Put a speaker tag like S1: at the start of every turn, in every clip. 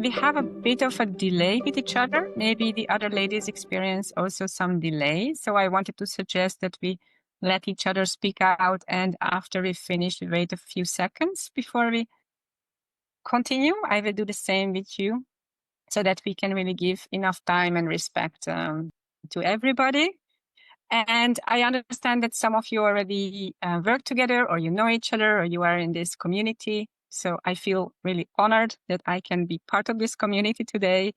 S1: we have a bit of a delay with each other. Maybe the other ladies experience also some delay. So I wanted to suggest that we let each other speak out. And after we finish, we wait a few seconds before we continue. I will do the same with you so that we can really give enough time and respect to everybody. And I understand that some of you already work together, or you know each other, or you are in this community. So I feel really honored that I can be part of this community today.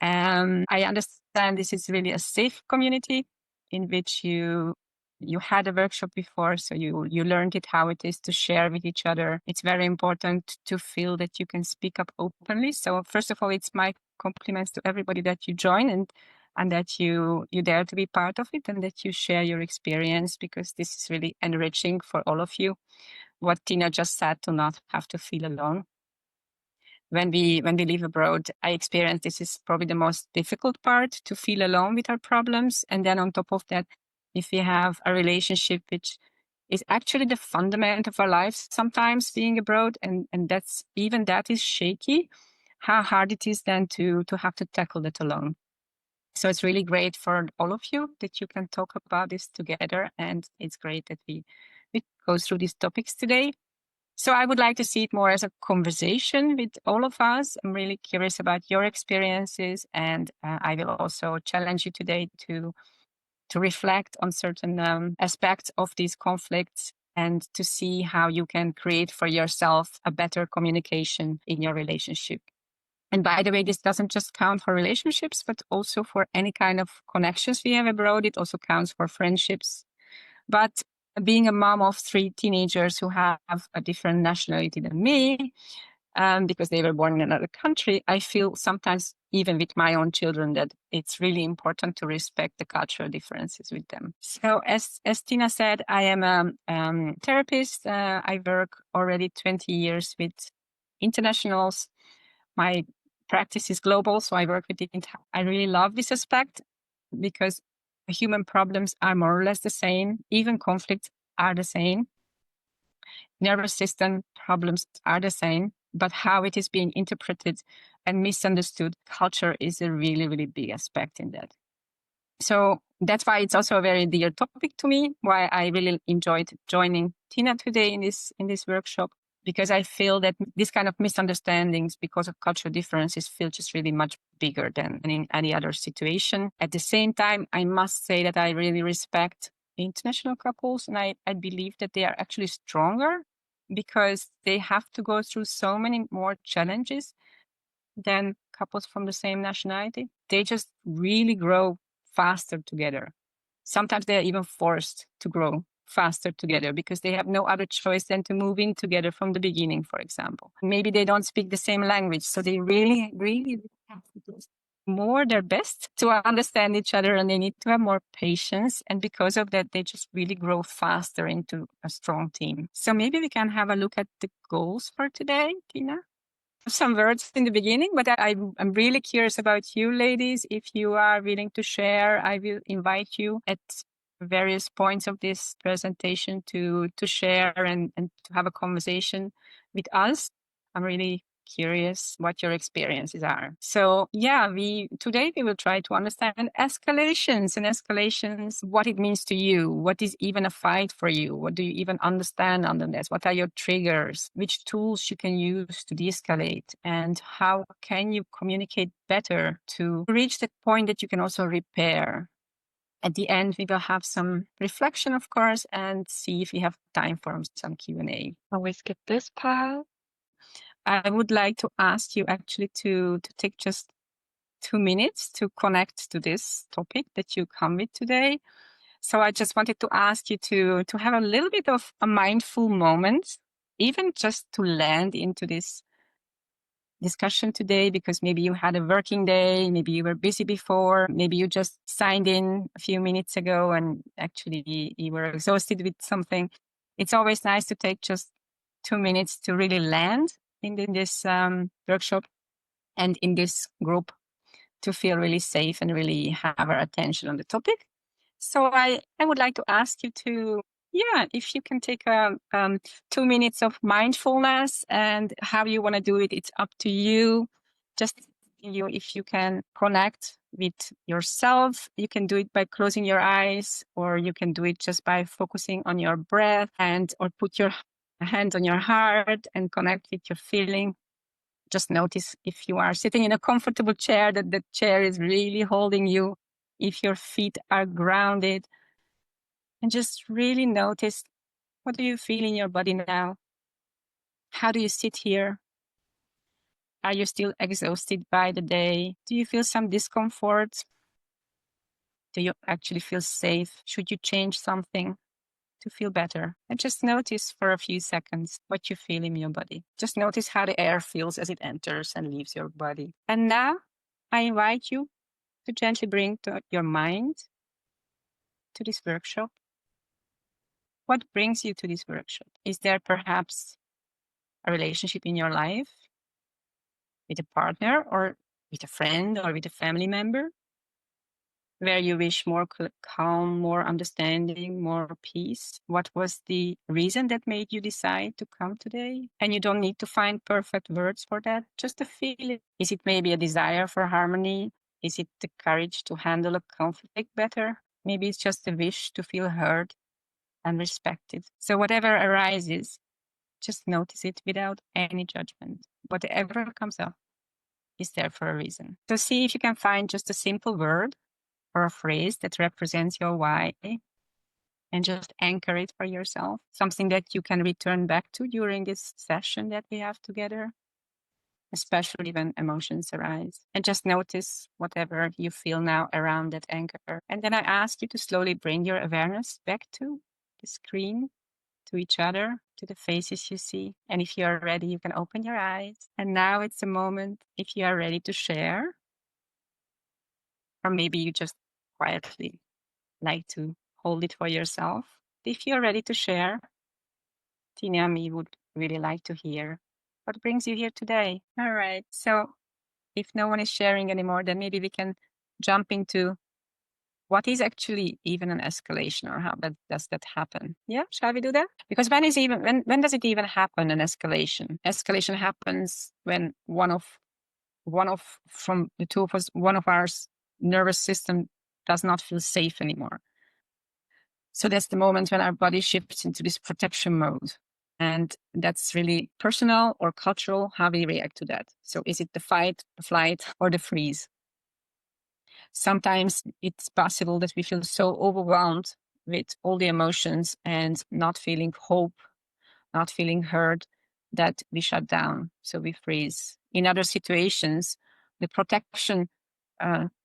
S1: I understand this is really a safe community in which you had a workshop before, so you learned it, how it is to share with each other. It's very important to feel that you can speak up openly. So first of all, it's my compliments to everybody that you join and that you dare to be part of it and that you share your experience, because this is really enriching for all of you. What Tina just said, to not have to feel alone. When we live abroad, I experience this is probably the most difficult part, to feel alone with our problems. And then on top of that, if we have a relationship which is actually the fundament of our lives, sometimes being abroad, and that's even that is shaky, how hard it is then to have to tackle that alone. So it's really great for all of you that you can talk about this together. And it's great that we go through these topics today. So I would like to see it more as a conversation with all of us. I'm really curious about your experiences, and I will also challenge you today to reflect on certain aspects of these conflicts and to see how you can create for yourself a better communication in your relationship. And by the way, this doesn't just count for relationships, but also for any kind of connections we have abroad. It also counts for friendships. But being a mom of 3 teenagers who have a different nationality than me, because they were born in another country, I feel sometimes, even with my own children, that it's really important to respect the cultural differences with them. So as Tina said, I am a therapist. I work already 20 years with internationals. My practice is global, so I work with it. I really love this aspect because human problems are more or less the same. Even conflicts are the same. Nervous system problems are the same, but how it is being interpreted and misunderstood, culture is a really, really big aspect in that. So that's why it's also a very dear topic to me, why I really enjoyed joining Tina today in this workshop, because I feel that this kind of misunderstandings because of cultural differences feel just really much bigger than in any other situation. At the same time, I must say that I really respect international couples, and I believe that they are actually stronger because they have to go through so many more challenges than couples from the same nationality. They just really grow faster together. Sometimes they are even forced to grow faster together because they have no other choice than to move in together from the beginning, for example. Maybe they don't speak the same language, so they really, really have to do more their best to understand each other, and they need to have more patience. And because of that, they just really grow faster into a strong team. So maybe we can have a look at the goals for today, Tina. Some words in the beginning, but I'm really curious about you ladies. If you are willing to share, I will invite you at various points of this presentation to share and to have a conversation with us. I'm really curious what your experiences are. So yeah, today we will try to understand escalations, what it means to you. What is even a fight for you? What do you even understand under this? What are your triggers? Which tools you can use to de-escalate? And how can you communicate better to reach the point that you can also repair? At the end, we will have some reflection, of course, and see if we have time for some Q&A.
S2: Can we skip this part?
S1: I would like to ask you actually to take just 2 minutes to connect to this topic that you come with today. So I just wanted to ask you to have a little bit of a mindful moment, even just to land into this discussion today, because maybe you had a working day, maybe you were busy before, maybe you just signed in a few minutes ago and actually you were exhausted with something. It's always nice to take just 2 minutes to really land in this workshop and in this group, to feel really safe and really have our attention on the topic. So I would like to ask you to, if you can take 2 minutes of mindfulness, and how you want to do it, it's up to you. Just if you can connect with yourself, you can do it by closing your eyes, or you can do it just by focusing on your breath, and or put your hand on your heart and connect with your feeling. Just notice if you are sitting in a comfortable chair, that the chair is really holding you, if your feet are grounded, and just really notice, what do you feel in your body now? How do you sit here? Are you still exhausted by the day? Do you feel some discomfort? Do you actually feel safe? Should you change something to feel better? And just notice for a few seconds what you feel in your body. Just notice how the air feels as it enters and leaves your body. And now I invite you to gently bring your mind to this workshop. What brings you to this workshop? Is there perhaps a relationship in your life with a partner, or with a friend, or with a family member, where you wish more calm, more understanding, more peace? What was the reason that made you decide to come today? And you don't need to find perfect words for that, just to feel it. Is it maybe a desire for harmony? Is it the courage to handle a conflict better? Maybe it's just a wish to feel heard and respected. So whatever arises, just notice it without any judgment. Whatever comes up is there for a reason. So see if you can find just a simple word or a phrase that represents your why, and just anchor it for yourself. Something that you can return back to during this session that we have together, especially when emotions arise. And just notice whatever you feel now around that anchor. And then I ask you to slowly bring your awareness back to the screen, to each other, to the faces you see. And if you are ready, you can open your eyes. And now it's a moment, if you are ready to share, or maybe you just quietly like to hold it for yourself. If you're ready to share, Tina and me would really like to hear what brings you here today. All right. So if no one is sharing anymore, then maybe we can jump into what is actually even an escalation, or how does that happen? Yeah, shall we do that? Because when does it even happen, an escalation? Escalation happens when one of from the two of us, one of our nervous system does not feel safe anymore. So that's the moment when our body shifts into this protection mode. And that's really personal or cultural, how we react to that. So is it the fight, the flight, or the freeze? Sometimes it's possible that we feel so overwhelmed with all the emotions and not feeling hope, not feeling heard, that we shut down. So we freeze. In other situations, the protection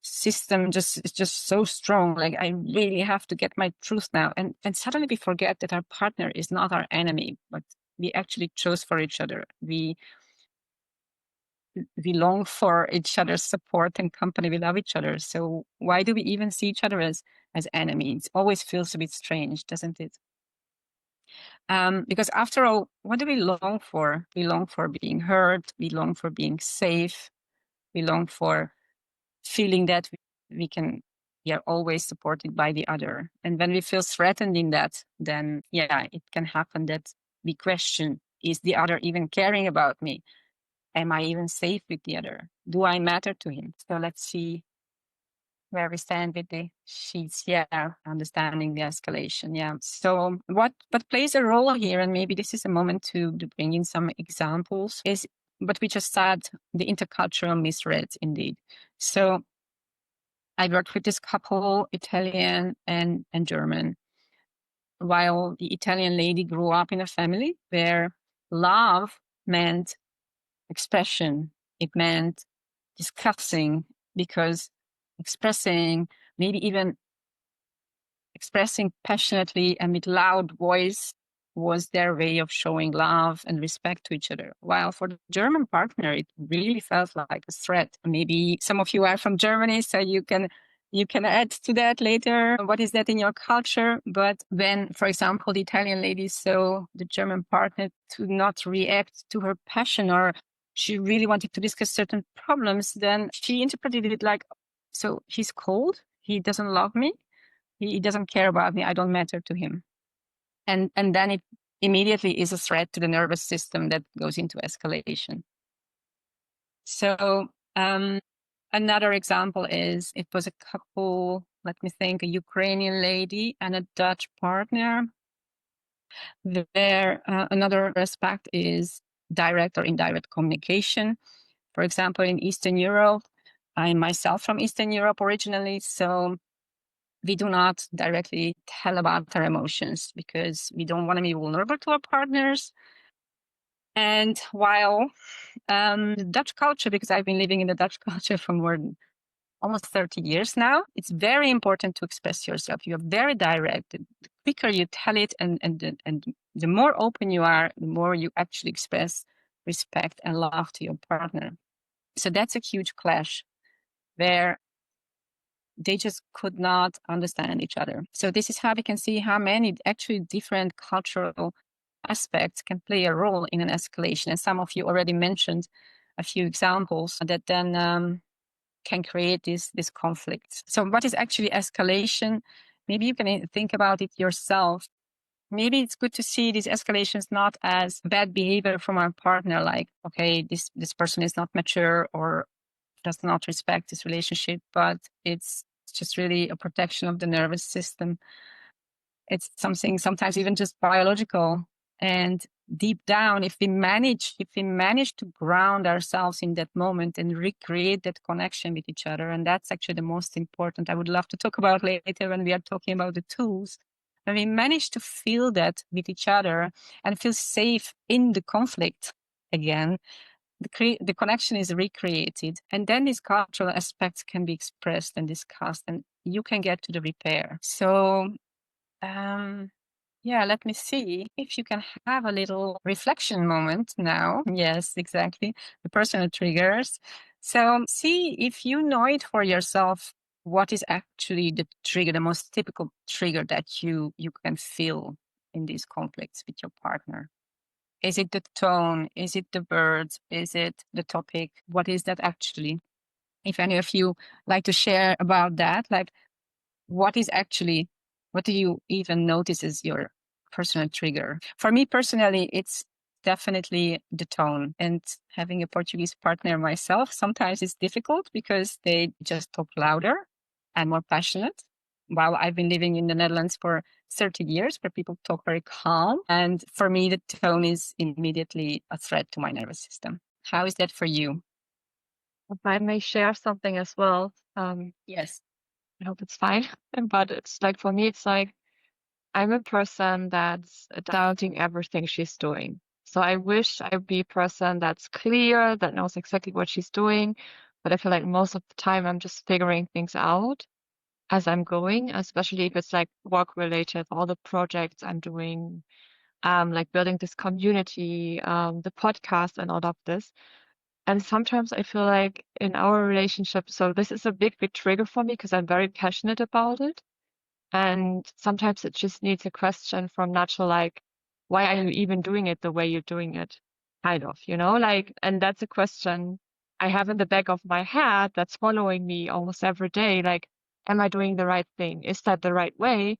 S1: system is just so strong. Like, I really have to get my truth now. And suddenly we forget that our partner is not our enemy, but we actually chose for each other. We long for each other's support and company. We love each other. So why do we even see each other as enemies? It always feels a bit strange, doesn't it? Because after all, what do we long for? We long for being heard. We long for being safe. We long for feeling that we are always supported by the other. And when we feel threatened in that, then yeah, it can happen that we question, is the other even caring about me? Am I even safe with the other? Do I matter to him? So let's see where we stand with the sheets. Yeah, understanding the escalation. Yeah. So what plays a role here, and maybe this is a moment to bring in some examples, is what we just said, the intercultural misreads indeed. So I worked with this couple, Italian and German. While the Italian lady grew up in a family where love meant expression, it meant discussing, because expressing, maybe even expressing passionately and with loud voice, was their way of showing love and respect to each other. While for the German partner, it really felt like a threat. Maybe some of you are from Germany, so you can add to that later. What is that in your culture? But when, for example, the Italian lady saw the German partner to not react to her passion, or she really wanted to discuss certain problems, then she interpreted it like, so he's cold, he doesn't love me, he doesn't care about me, I don't matter to him. And then it immediately is a threat to the nervous system that goes into escalation. So Another example is it was a couple, let me think, a Ukrainian lady and a Dutch partner. There, another aspect is direct or indirect communication. For example, in Eastern Europe, I'm myself from Eastern Europe originally, so we do not directly tell about our emotions because we don't want to be vulnerable to our partners. And while the Dutch culture, because I've been living in the Dutch culture for more than almost 30 years now, it's very important to express yourself. You are very direct. The quicker you tell it and the more open you are, the more you actually express respect and love to your partner. So that's a huge clash where they just could not understand each other. So this is how we can see how many actually different cultural aspects can play a role in an escalation. And some of you already mentioned a few examples that then can create this conflict. So what is actually escalation? Maybe you can think about it yourself. Maybe it's good to see these escalations not as bad behavior from our partner, like, okay, this person is not mature or does not respect this relationship, but it's just really a protection of the nervous system. It's something sometimes even just biological. And deep down, if we manage to ground ourselves in that moment and recreate that connection with each other, and that's actually the most important. I would love to talk about later when we are talking about the tools. When we manage to feel that with each other and feel safe in the conflict again, the connection is recreated, and then these cultural aspects can be expressed and discussed, and you can get to the repair. So yeah, let me see if you can have a little reflection moment now. Yes, exactly. The personal triggers. So see if you know it for yourself. What is actually the trigger, the most typical trigger that you can feel in these conflicts with your partner? Is it the tone? Is it the words? Is it the topic? What is that actually? If any of you like to share about that, like what do you even notice is your personal trigger? For me personally, it's definitely the tone. And having a Portuguese partner myself, sometimes it's difficult because they just talk louder and more passionate. While I've been living in the Netherlands for 30 years, where people talk very calm. And for me, the tone is immediately a threat to my nervous system. How is that for you?
S2: If I may share something as well,
S1: Yes.
S2: I hope it's fine. But it's like for me, it's like I'm a person that's doubting everything she's doing. So I wish I'd be a person that's clear, that knows exactly what she's doing. But I feel like most of the time I'm just figuring things out as I'm going, especially if it's like work related, all the projects I'm doing, like building this community, the podcast and all of this. And sometimes I feel like in our relationship, so this is a big, big trigger for me because I'm very passionate about it. And sometimes it just needs a question from natural, like, why are you even doing it the way you're doing it? Kind of, like, and that's a question I have in the back of my head that's following me almost every day. Like, am I doing the right thing? Is that the right way?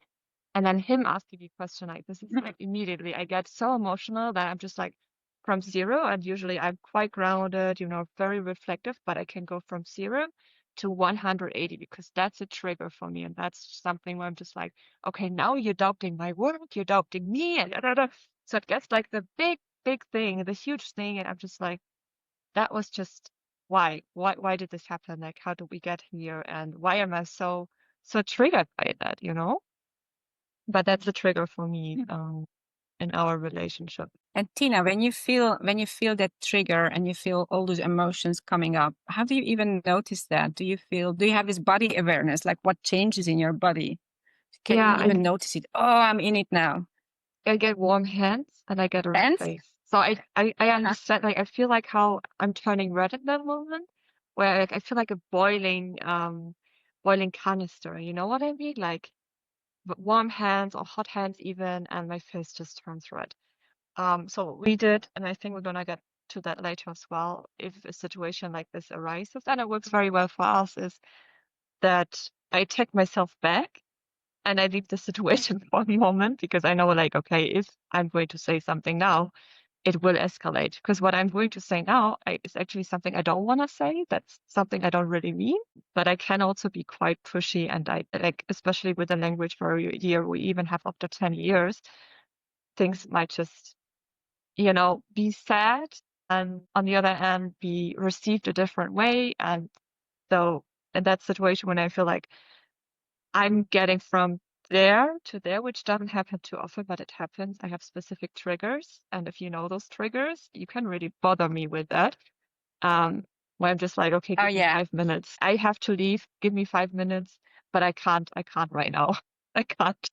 S2: And then him asking me a question like this is like immediately I get so emotional that I'm just like from zero. And usually I'm quite grounded, very reflective, but I can go from zero to 180 because that's a trigger for me. And that's something where I'm just like, okay, now you're doubting my work, you're doubting me, and da, da, da. So it gets like the big, big thing, the huge thing. And I'm just like, that was just why? Why did this happen? Like, how did we get here? And why am I so triggered by that, But that's a trigger for me in our relationship.
S1: And Tina, when you feel that trigger and you feel all those emotions coming up, how do you even notice that? Do you have this body awareness? Like what changes in your body? Can you
S2: Yeah,
S1: even notice it? Oh, I'm in it now.
S2: I get warm hands and I get a red
S1: And
S2: face. So I understand, like I feel like how I'm turning red in that moment, where like I feel like a boiling canister. You know what I mean? Like warm hands or hot hands even, and my face just turns red. So what we did, and I think we're gonna get to that later as well, if a situation like this arises, and it works very well for us, is that I take myself back and I leave the situation for a moment because I know, like, okay, if I'm going to say something now, it will escalate. Because what I'm going to say now is actually something I don't want to say. That's something I don't really mean. But I can also be quite pushy, and I like, especially with a language barrier we even have after 10 years, things might just, be said and on the other hand be received a different way. And so in that situation when I feel like I'm getting from there to there, which doesn't happen too often, but it happens. I have specific triggers, and if you know those triggers, you can really bother me with that. Where I'm just like, okay,
S1: Oh
S2: give me
S1: yeah.
S2: 5 minutes. I have to leave. Give me 5 minutes, but I can't. I can't right now. I can't.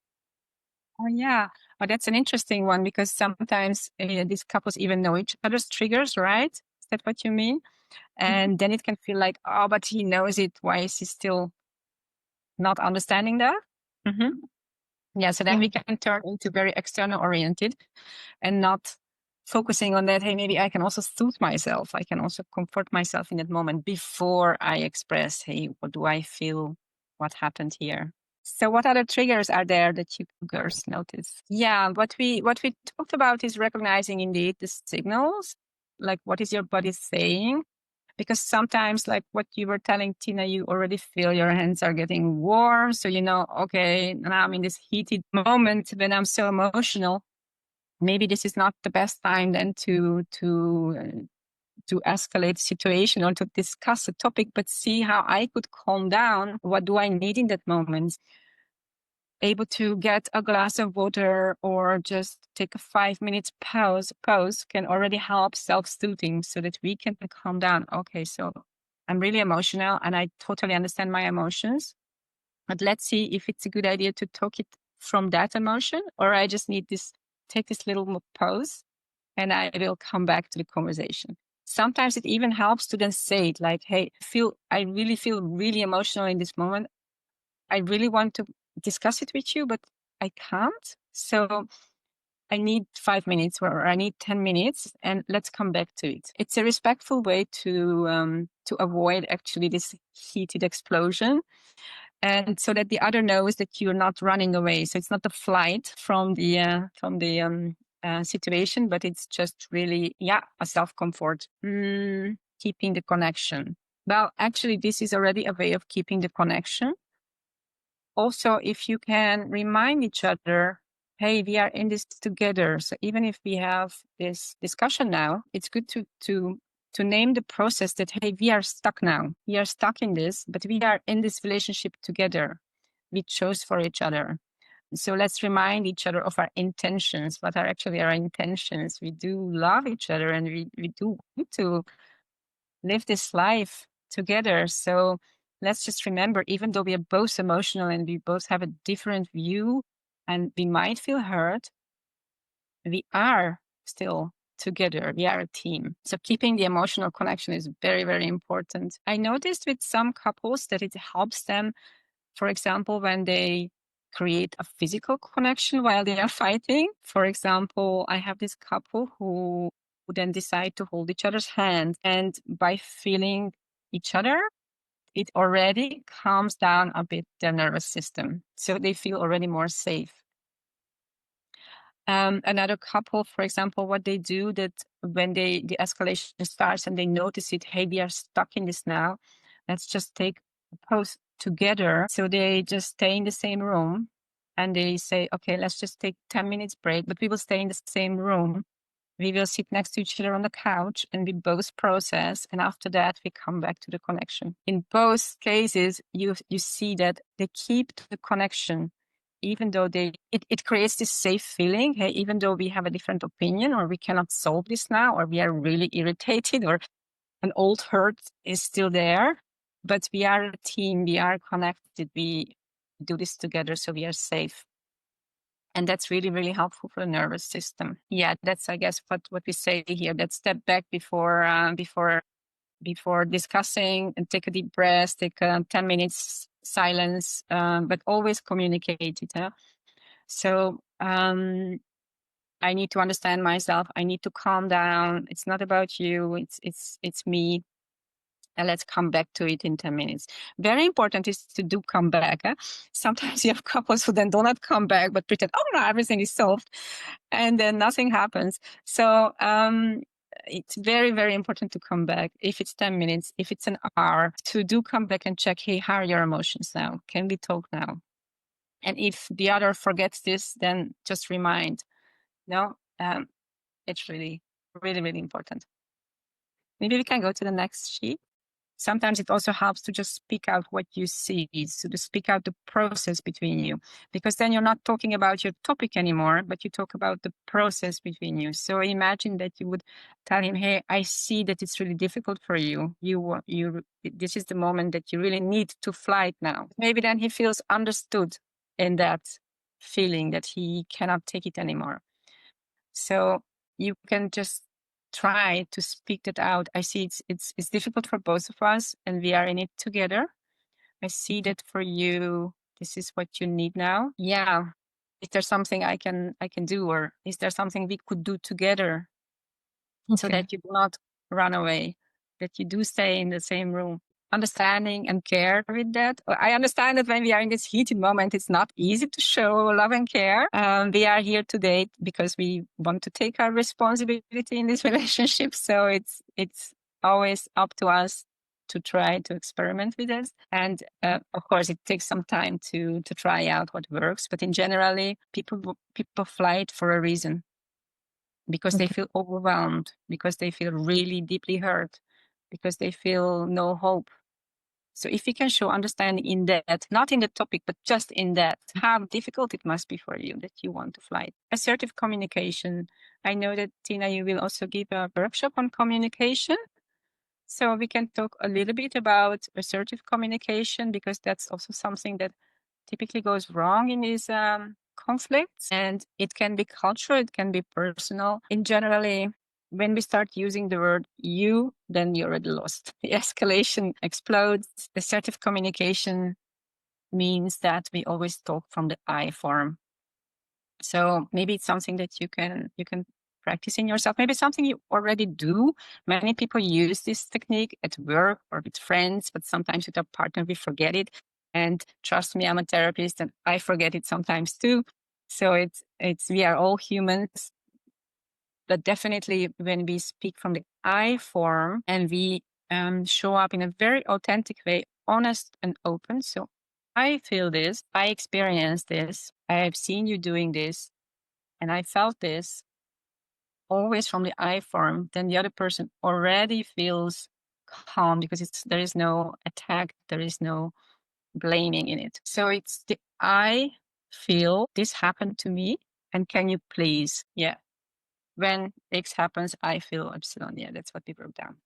S1: Oh yeah. Oh, that's an interesting one because sometimes these couples even know each other's triggers, right? Is that what you mean?
S2: Mhm.
S1: And then it can feel like, oh, but he knows it. Why is he still not understanding that? Mm-hmm. Yeah. So then
S2: Yeah.
S1: we can turn into very external oriented and not focusing on that. Hey, maybe I can also soothe myself. I can also comfort myself in that moment before I express, hey, what do I feel? What happened here? So what other triggers are there that you girls notice? Yeah, what we talked about is recognizing indeed the signals, like what is your body saying? Because sometimes, like what you were telling Tina, you already feel your hands are getting warm. So you know, okay, now I'm in this heated moment when I'm so emotional. Maybe this is not the best time then to escalate the situation or to discuss a topic, but see how I could calm down. What do I need in that moment? Able to get a glass of water or just take a 5 minutes pause can already help self-soothing so that we can calm down. Okay, so I'm really emotional and I totally understand my emotions, but let's see if it's a good idea to talk it from that emotion, or I just need take this little pause and I will come back to the conversation. Sometimes it even helps to then say it like, hey, I really feel really emotional in this moment. I really want to discuss it with you, but I can't. So I need 5 minutes or I need 10 minutes and let's come back to it. It's a respectful way to avoid actually this heated explosion. And so that the other knows that you're not running away. So it's not a flight from the situation, but it's just really, a self-comfort, keeping the connection. Well, actually, this is already a way of keeping the connection. Also, if you can remind each other, hey, we are in this together. So even if we have this discussion now, it's good to name the process that, hey, we are stuck now. We are stuck in this, but we are in this relationship together. We chose for each other. So let's remind each other of our intentions. What are actually our intentions? We do love each other and we do want to live this life together. So let's just remember, even though we are both emotional and we both have a different view and we might feel hurt, we are still together. We are a team. So keeping the emotional connection is very, very important. I noticed with some couples that it helps them, for example, when they create a physical connection while they are fighting. For example, I have this couple who then decide to hold each other's hand, and by feeling each other, it already calms down a bit their nervous system. So they feel already more safe. Another couple, for example, what they do that when the escalation starts and they notice it, hey, we are stuck in this now. Let's just take a pause together. So they just stay in the same room and they say, okay, let's just take 10 minutes break, but we will stay in the same room. We will sit next to each other on the couch and we both process. And after that, we come back to the connection. In both cases, you see that they keep the connection, even though it creates this safe feeling. Hey, even though we have a different opinion or we cannot solve this now, or we are really irritated or an old hurt is still there, but we are a team, we are connected, we do this together, so we are safe. And that's really, really helpful for the nervous system. Yeah, that's, I guess, what we say here, that step back before discussing and take a deep breath, take 10 minutes silence, but always communicate it. Huh? So I need to understand myself. I need to calm down. It's not about you. It's me. and let's come back to it in 10 minutes. Very important is to do come back. Sometimes you have couples who then do not come back, but pretend, oh no, everything is solved, and then nothing happens. So it's very, very important to come back. If it's 10 minutes, if it's an hour, to do come back and check, hey, how are your emotions now? Can we talk now? And if the other forgets this, then just remind. No, it's really, really, really important. Maybe we can go to the next sheet. Sometimes it also helps to just speak out what you see, so to speak out the process between you, because then you're not talking about your topic anymore, but you talk about the process between you. So imagine that you would tell him, hey, I see that it's really difficult for you. This is the moment that you really need to flight now. Maybe then he feels understood in that feeling that he cannot take it anymore. So you can just try to speak that out. I see it's difficult for both of us, and we are in it together. I see that for you, this is what you need now. Yeah. Is there something I can do, or is there something we could do together so that you do not run away, that you do stay in the same room? Understanding and care with that. I understand that when we are in this heated moment, it's not easy to show love and care. We are here today because we want to take our responsibility in this relationship. So it's always up to us to try to experiment with this. And of course, it takes some time to try out what works. But in generally, people flight for a reason, because they feel overwhelmed, because they feel really deeply hurt, because they feel no hope. So if you can show understanding in that, not in the topic, but just in that, how difficult it must be for you that you want to fly. Assertive communication. I know that, Tina, you will also give a workshop on communication. So we can talk a little bit about assertive communication, because that's also something that typically goes wrong in these conflicts. And it can be cultural, it can be personal. In generally, when we start using the word you, then you're already lost. The escalation explodes. Assertive communication means that we always talk from the I form. So maybe it's something that you can practice in yourself. Maybe something you already do. Many people use this technique at work or with friends, but sometimes with our partner we forget it. And trust me, I'm a therapist and I forget it sometimes too. So it's we are all humans. But definitely when we speak from the I form and we show up in a very authentic way, honest and open. So I feel this, I experience this, I have seen you doing this, and I felt this, always from the I form, then the other person already feels calm, because there is no attack, there is no blaming in it. So it's the I feel this happened to me, and can you please, when X happens, I feel epsilon. Yeah, that's what we broke down.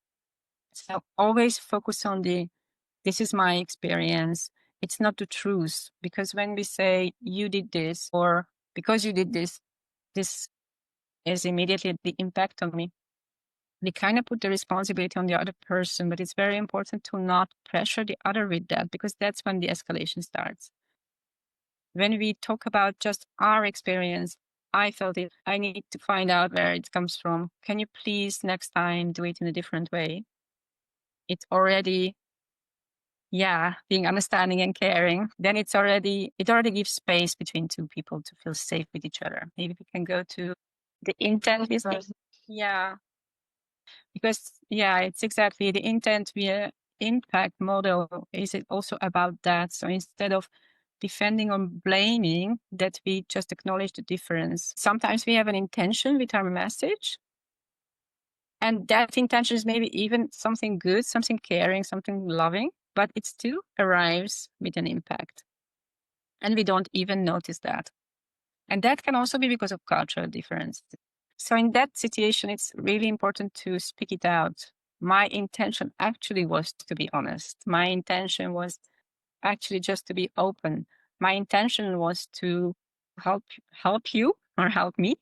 S1: So always focus on this is my experience. It's not the truth, because when we say you did this or because you did this, this is immediately the impact on me. We kind of put the responsibility on the other person, but it's very important to not pressure the other with that, because that's when the escalation starts. When we talk about just our experience, I felt it. I need to find out where it comes from. Can you please next time do it in a different way? It's already, being understanding and caring. Then it already gives space between two people to feel safe with each other. Maybe we can go to the intent. Yeah, because it's exactly the intent via impact model. Is it also about that? So instead of defending or blaming, that we just acknowledge the difference. Sometimes we have an intention with our message, and that intention is maybe even something good, something caring, something loving, but it still arrives with an impact. And we don't even notice that. And that can also be because of cultural difference. So in that situation, it's really important to speak it out. My intention actually was to be honest. My intention was actually just to be open. My intention was to help you or help me,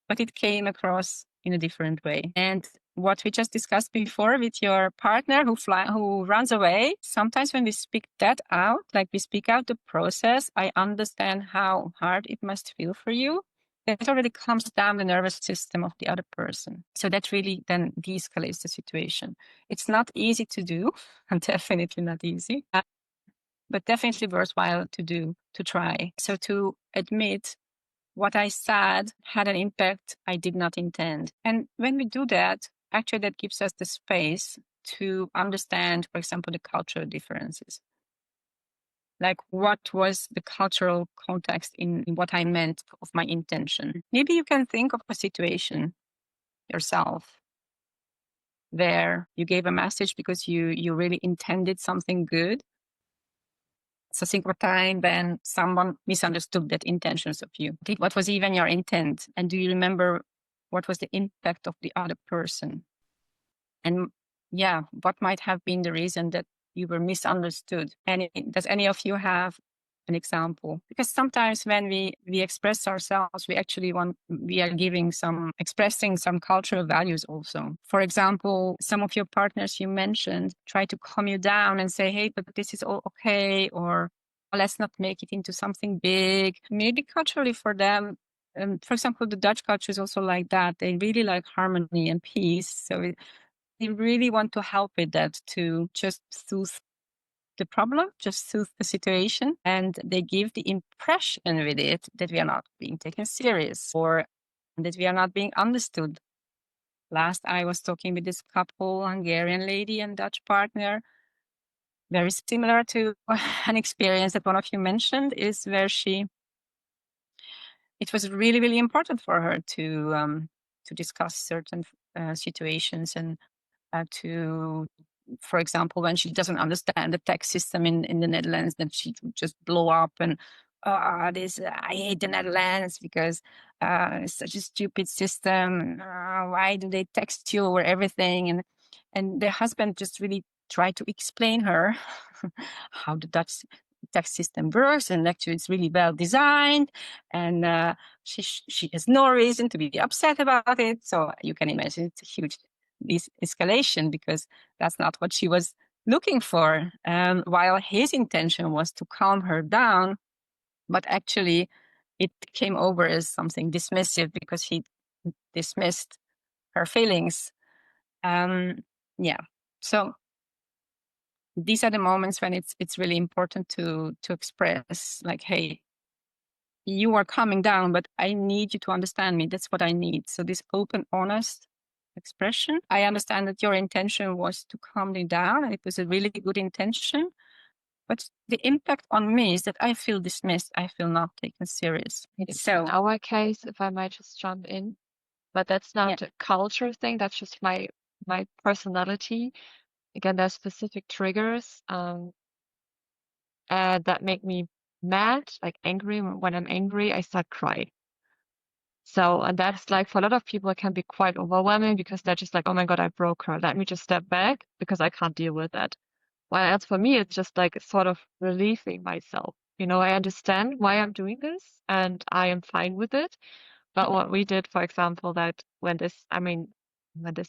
S1: but it came across in a different way. And what we just discussed before with your partner who runs away, sometimes when we speak that out, like we speak out the process, I understand how hard it must feel for you. that already calms down the nervous system of the other person. So that really then de-escalates the situation. It's not easy to do, definitely not easy, but definitely worthwhile to do, to try. So to admit what I said had an impact I did not intend. And when we do that, actually that gives us the space to understand, for example, the cultural differences. Like what was the cultural context in what I meant of my intention. Maybe you can think of a situation yourself where you gave a message because you really intended something good. So think of a time when someone misunderstood that intentions of you. What was even your intent? And do you remember what was the impact of the other person? And yeah, what might have been the reason that you were misunderstood? Does any of you have an example? Because sometimes when we express ourselves, we are expressing some cultural values also. For example, some of your partners you mentioned try to calm you down and say, hey, but this is all okay, or let's not make it into something big. Maybe culturally for them, for example, the Dutch culture is also like that. They really like harmony and peace. So they really want to help with that, to just soothe the problem, just soothe the situation. And they give the impression with it that we are not being taken serious or that we are not being understood. Last, I was talking with this couple, Hungarian lady and Dutch partner, very similar to an experience that one of you mentioned, is where it was really, really important for her to discuss certain situations and to, for example, when she doesn't understand the tax system in the Netherlands, then she would just blow up and, I hate the Netherlands because it's such a stupid system. Why do they tax you over everything? And the husband just really tried to explain her how the Dutch tax system works, and actually it's really well designed, and she has no reason to be upset about it. So you can imagine it's a huge escalation because that's not what she was looking for. While his intention was to calm her down, but actually it came over as something dismissive because he dismissed her feelings. Yeah. So these are the moments when it's really important to express, like, hey, you are calming down, but I need you to understand me. That's what I need. So this open, honest expression. I understand that your intention was to calm me down, and it was a really good intention. But the impact on me is that I feel dismissed. I feel not taken serious. So
S2: in our case, if I might just jump in, but that's not
S1: yeah.
S2: a culture thing. That's just my personality. Again, there's specific triggers that make me mad, like angry. When I'm angry, I start crying. So, and that's like for a lot of people, it can be quite overwhelming because they're just like, oh my God, I broke her. Let me just step back because I can't deal with that. While else for me, it's just like sort of relieving myself. You know, I understand why I'm doing this and I am fine with it. But what we did, for example, that when this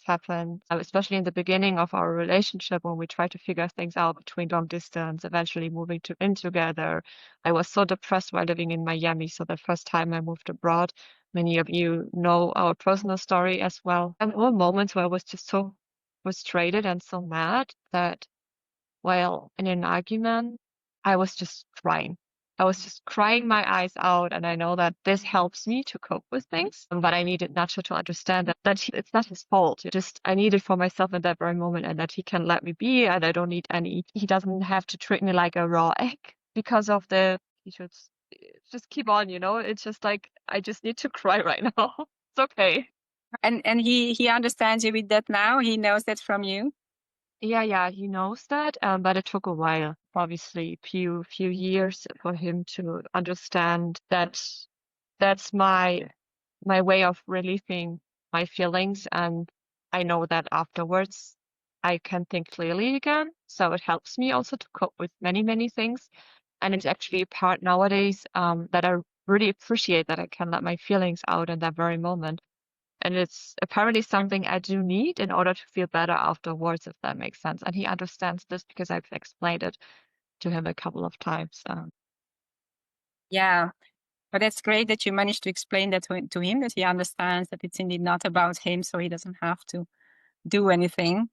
S2: happened, especially in the beginning of our relationship, when we tried to figure things out between long distance, eventually moving in together, I was so depressed while living in Miami. So the first time I moved abroad, many of you know our personal story as well. And there were moments where I was just so frustrated and so mad that while in an argument, I was just crying. I was just crying my eyes out, and I know that this helps me to cope with things. But I needed Nacho to understand it's not his fault. I need it for myself in that very moment, and that he can let me be, and I don't need he doesn't have to treat me like a raw egg because of he should just keep on, you know? It's just like, I just need to cry right now. It's okay.
S1: And he understands you with that now. He knows that from you.
S2: Yeah, he knows that, but it took a while, obviously, few years for him to understand that that's my way of relieving my feelings, and I know that afterwards I can think clearly again. So it helps me also to cope with many things, and it's actually a part nowadays that I really appreciate that I can let my feelings out in that very moment. And it's apparently something I do need in order to feel better afterwards, if that makes sense. And he understands this because I've explained it to him a couple of times.
S1: Yeah. But it's great that you managed to explain that to him, that he understands that it's indeed not about him, so he doesn't have to do anything.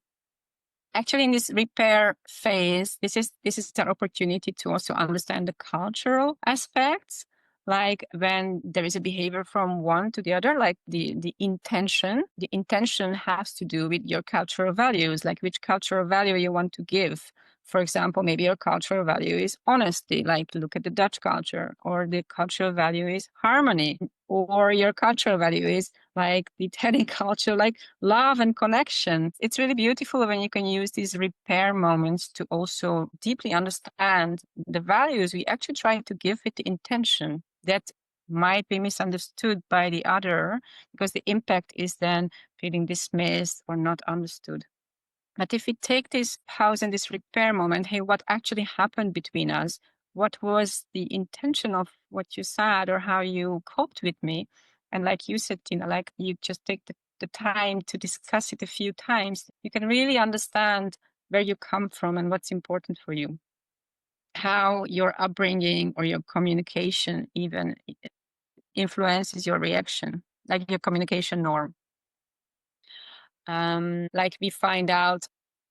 S1: Actually, in this repair phase, this is an opportunity to also understand the cultural aspects, like when there is a behavior from one to the other, like the intention. The intention has to do with your cultural values, like which cultural value you want to give. For example, maybe your cultural value is honesty, like look at the Dutch culture, or the cultural value is harmony, or your cultural value is like the Italian culture, like love and connection. It's really beautiful when you can use these repair moments to also deeply understand the values we actually try to give with the intention that might be misunderstood by the other, because the impact is then feeling dismissed or not understood. But if we take this pause and this repair moment, hey, what actually happened between us? What was the intention of what you said or how you coped with me? And like you said, Tina, like you just take the time to discuss it a few times, you can really understand where you come from and what's important for you, how your upbringing or your communication even influences your reaction, like your communication norm. Like we find out,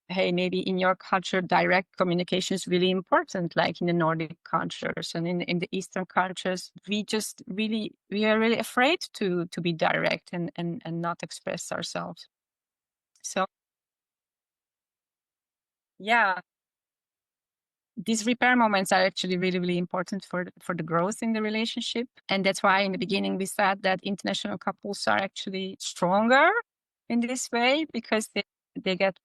S1: hey, maybe in your culture, direct communication is really important, like in the Nordic cultures and in the Eastern cultures, we are really afraid to be direct and not express ourselves. So yeah, these repair moments are actually really, really important for the growth in the relationship. And that's why in the beginning we said that international couples are actually stronger in this way, because they get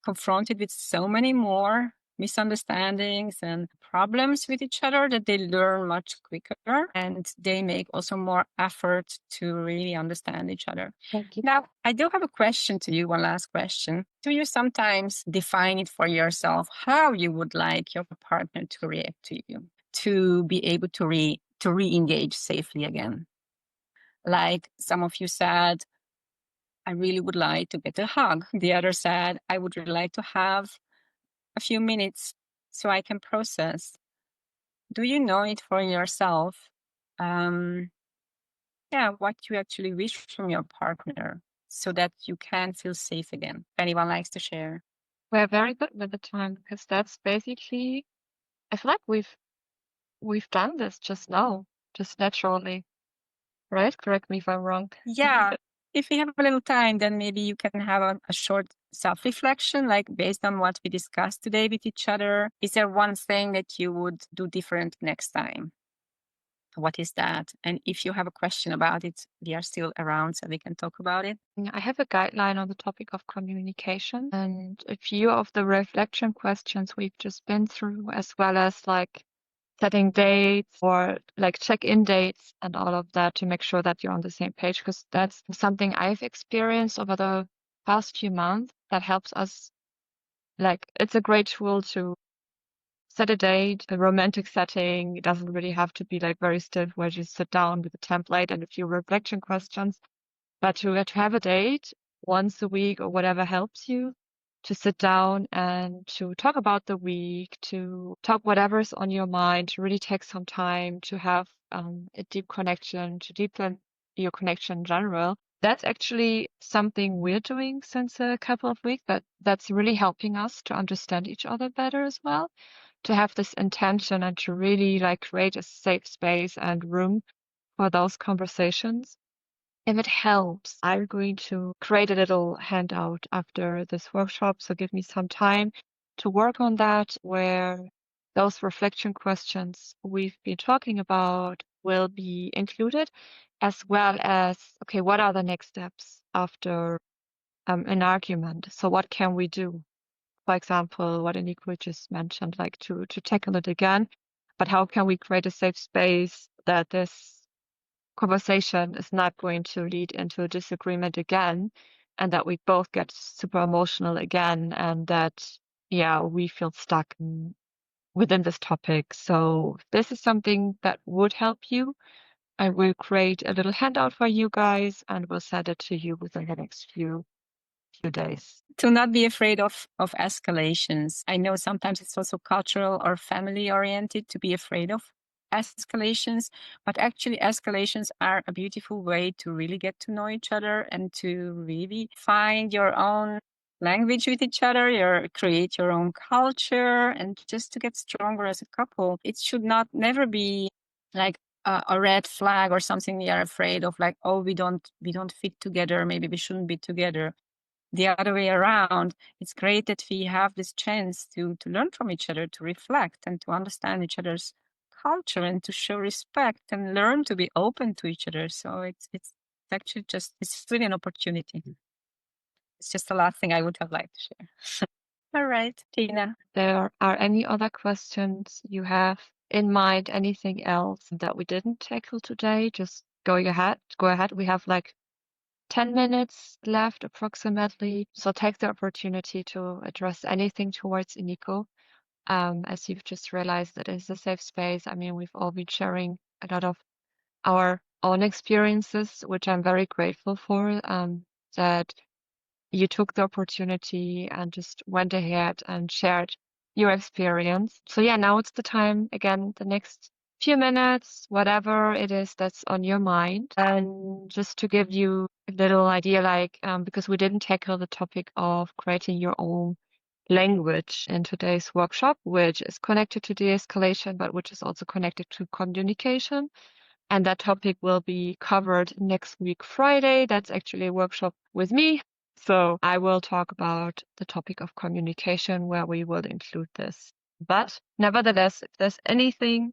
S1: confronted with so many more misunderstandings and problems with each other that they learn much quicker, and they make also more effort to really understand each other.
S2: Thank you.
S1: Now, I do have a question to you, one last question. Do you sometimes define it for yourself how you would like your partner to react to you, to be able to re-engage safely again? Like some of you said, I really would like to get a hug. The other said, I would really like to have a few minutes so I can process. Do you know it for yourself? What you actually wish from your partner so that you can feel safe again. If anyone likes to share.
S2: We're very good with the time because that's basically, I feel like we've done this just now, just naturally, right? Correct me if I'm wrong.
S1: Yeah. If we have a little time, then maybe you can have a short self-reflection, like based on what we discussed today with each other. Is there one thing that you would do different next time? What is that? And if you have a question about it, we are still around so we can talk about it.
S2: I have a guideline on the topic of communication, and a few of the reflection questions we've just been through, as well as like setting dates or like check-in dates and all of that to make sure that you're on the same page, because that's something I've experienced over the past few months that helps us. Like, it's a great tool to set a date, a romantic setting. It doesn't really have to be like very stiff where you sit down with a template and a few reflection questions, but to have a date once a week or whatever helps you to sit down and to talk about the week, to talk whatever's on your mind, to really take some time to have a deep connection, to deepen your connection in general. That's actually something we're doing since a couple of weeks, but that's really helping us to understand each other better as well, to have this intention and to really like create a safe space and room for those conversations. If it helps, I'm going to create a little handout after this workshop. So give me some time to work on that, where those reflection questions we've been talking about will be included, as well as, okay, what are the next steps after an argument? So what can we do? For example, what Eniko just mentioned, like to tackle it again, but how can we create a safe space that this conversation is not going to lead into a disagreement again, and that we both get super emotional again, and that, yeah, we feel stuck within this topic. So this is something that would help you. I will create a little handout for you guys and we'll send it to you within the next few days.
S1: To not be afraid of escalations. I know sometimes it's also cultural or family oriented to be afraid of escalations, but actually escalations are a beautiful way to really get to know each other and to really find your own language with each other, create your own culture, and just to get stronger as a couple. It should not never be like a red flag or something we are afraid of, like, oh, we don't fit together, maybe we shouldn't be together. The other way around, it's great that we have this chance to learn from each other, to reflect and to understand each other's culture and to show respect and learn to be open to each other. So it's actually just, it's really an opportunity. It's just the last thing I would have liked to share. All right, Tina.
S2: There are any other questions you have in mind, anything else that we didn't tackle today? Just go ahead. We have like 10 minutes left approximately. So take the opportunity to address anything towards Iniko. As you've just realized, it is a safe space. I mean, we've all been sharing a lot of our own experiences, which I'm very grateful for, that you took the opportunity and just went ahead and shared your experience. So yeah, now it's the time again, the next few minutes, whatever it is that's on your mind. And just to give you a little idea, like, because we didn't tackle the topic of creating your own language in today's workshop, which is connected to de-escalation, but which is also connected to communication. And that topic will be covered next week, Friday. That's actually a workshop with me. So I will talk about the topic of communication where we will include this. But nevertheless, if there's anything,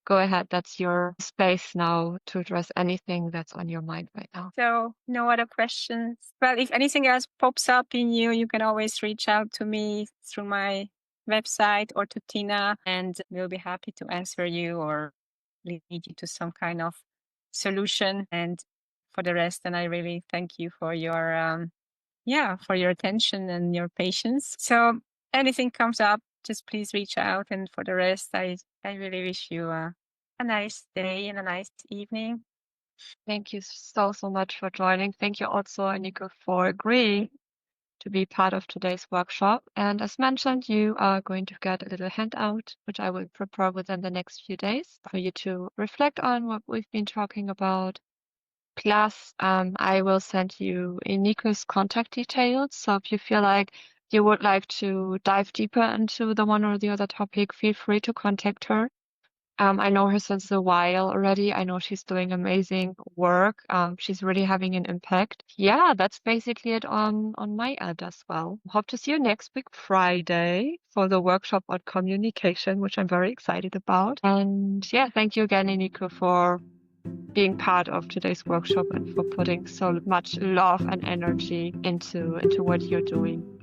S2: go ahead. That's your space now to address anything that's on your mind right now.
S1: So no other questions. Well, if anything else pops up in you, you can always reach out to me through my website or to Tina, and we'll be happy to answer you or lead you to some kind of solution. And for the rest, and I really thank you for your for your attention and your patience. So anything comes up, just please reach out. And for the rest, I really wish you a nice day and a nice evening.
S2: Thank you so much for joining. Thank you also, Aniko, for agreeing to be part of today's workshop. And as mentioned, you are going to get a little handout, which I will prepare within the next few days for you to reflect on what we've been talking about. Plus, I will send you Iniko's contact details. So if you feel like you would like to dive deeper into the one or the other topic, feel free to contact her. I know her since a while already. I know she's doing amazing work. She's really having an impact. Yeah, that's basically it on my end as well. Hope to see you next week, Friday, for the workshop on communication, which I'm very excited about. And yeah, thank you again, Iniko, for being part of today's workshop and for putting so much love and energy into what you're doing.